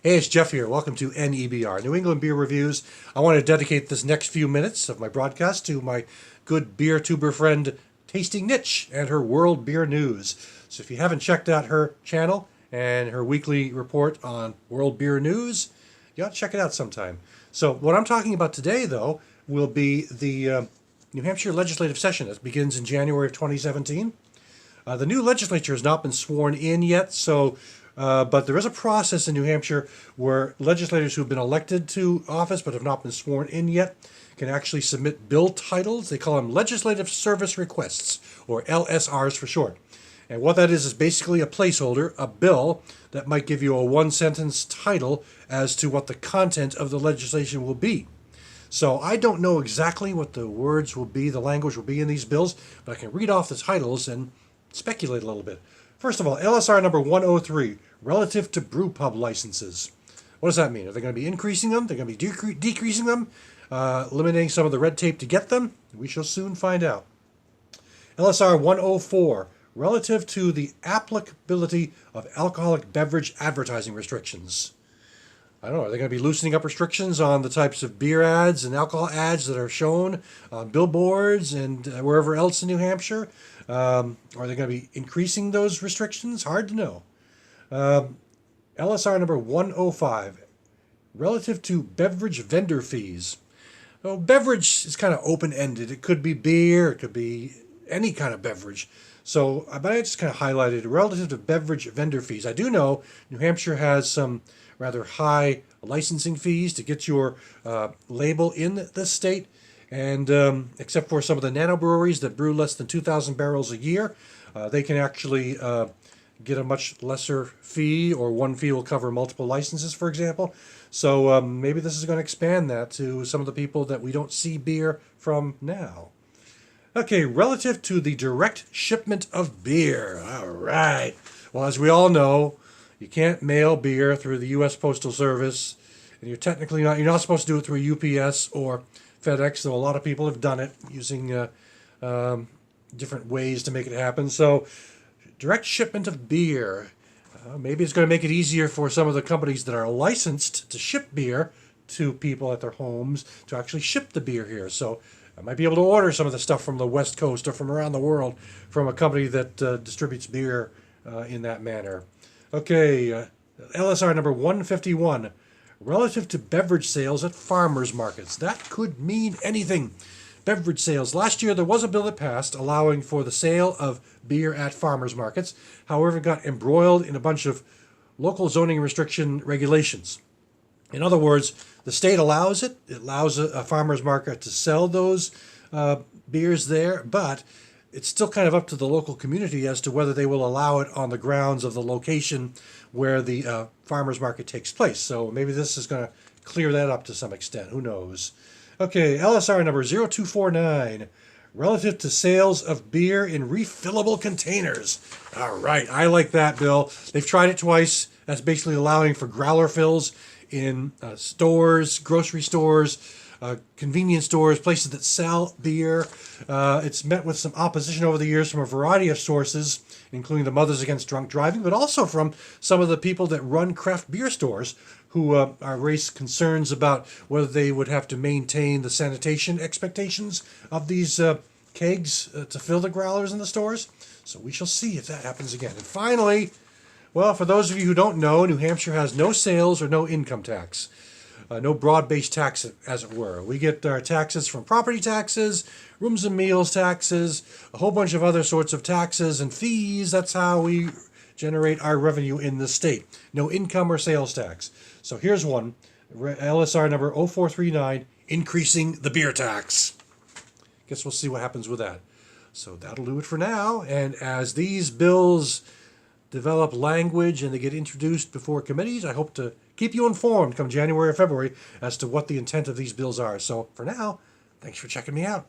Hey, it's Jeff here. Welcome to NEBR, New England Beer Reviews. I want to dedicate this next few minutes of my broadcast to my good beer tuber friend, Tasting Nitch, and her world beer news. So if you haven't checked out her channel and her weekly report on world beer news, you ought to check it out sometime. So what I'm talking about today, though, will be the New Hampshire legislative session that begins in January of 2017. The new legislature has not been sworn in yet, but there is a process in New Hampshire where legislators who have been elected to office but have not been sworn in yet can actually submit bill titles. They call them legislative service requests, or LSRs for short. And what that is basically a placeholder, a bill that might give you a one-sentence title as to what the content of the legislation will be. So I don't know exactly what the words will be, the language will be in these bills, but I can read off the titles and speculate a little bit. First of all, LSR number 103, relative to brew pub licenses. What does that mean? Are they going to be increasing them? They're going to be decreasing them? Eliminating some of the red tape to get them? We shall soon find out. LSR 104, relative to the applicability of alcoholic beverage advertising restrictions. I don't know, are they going to be loosening up restrictions on the types of beer ads and alcohol ads that are shown on billboards and wherever else in New Hampshire? Are they going to be increasing those restrictions? Hard to know. LSR number 105, relative to beverage vendor fees. Well, beverage is kind of open-ended. It could be beer, it could be any kind of beverage. So I just kind of highlighted relative to beverage vendor fees. I do know New Hampshire has some rather high licensing fees to get your label in the state. And except for some of the nano breweries that brew less than 2,000 barrels a year, they can actually get a much lesser fee, or one fee will cover multiple licenses, for example. So maybe this is going to expand that to some of the people that we don't see beer from now. Okay, relative to the direct shipment of beer. All right. Well, as we all know, you can't mail beer through the U.S. Postal Service, and you're not supposed to do it through UPS or FedEx, though a lot of people have done it using different ways to make it happen. So direct shipment of beer. Maybe it's going to make it easier for some of the companies that are licensed to ship beer to people at their homes to actually ship the beer here. So I might be able to order some of the stuff from the West Coast or from around the world from a company that distributes beer in that manner. Okay, LSR number 151, relative to beverage sales at farmers markets. That could mean anything. Beverage sales. Last year there was a bill that passed allowing for the sale of beer at farmers markets. However, it got embroiled in a bunch of local zoning restriction regulations. In other words, the state allows it. It allows a farmer's market to sell those beers there, but it's still kind of up to the local community as to whether they will allow it on the grounds of the location where the farmer's market takes place. So maybe this is going to clear that up to some extent. Who knows? Okay, LSR number 0249, relative to sales of beer in refillable containers. All right, I like that bill. They've tried it twice. That's basically allowing for growler fills in stores, grocery stores, convenience stores, places that sell beer. It's met with some opposition over the years from a variety of sources, including the Mothers Against Drunk Driving, but also from some of the people that run craft beer stores who are raised concerns about whether they would have to maintain the sanitation expectations of these kegs to fill the growlers in the stores. So we shall see if that happens again. And finally, well, for those of you who don't know, New Hampshire has no sales or no income tax. No broad-based tax, as it were. We get our taxes from property taxes, rooms and meals taxes, a whole bunch of other sorts of taxes and fees. That's how we generate our revenue in the state. No income or sales tax. So here's one, LSR number 0439, increasing the beer tax. Guess we'll see what happens with that. So that'll do it for now. And as these bills develop language and they get introduced before committees, I hope to keep you informed come January or February as to what the intent of these bills are. So for now, thanks for checking me out.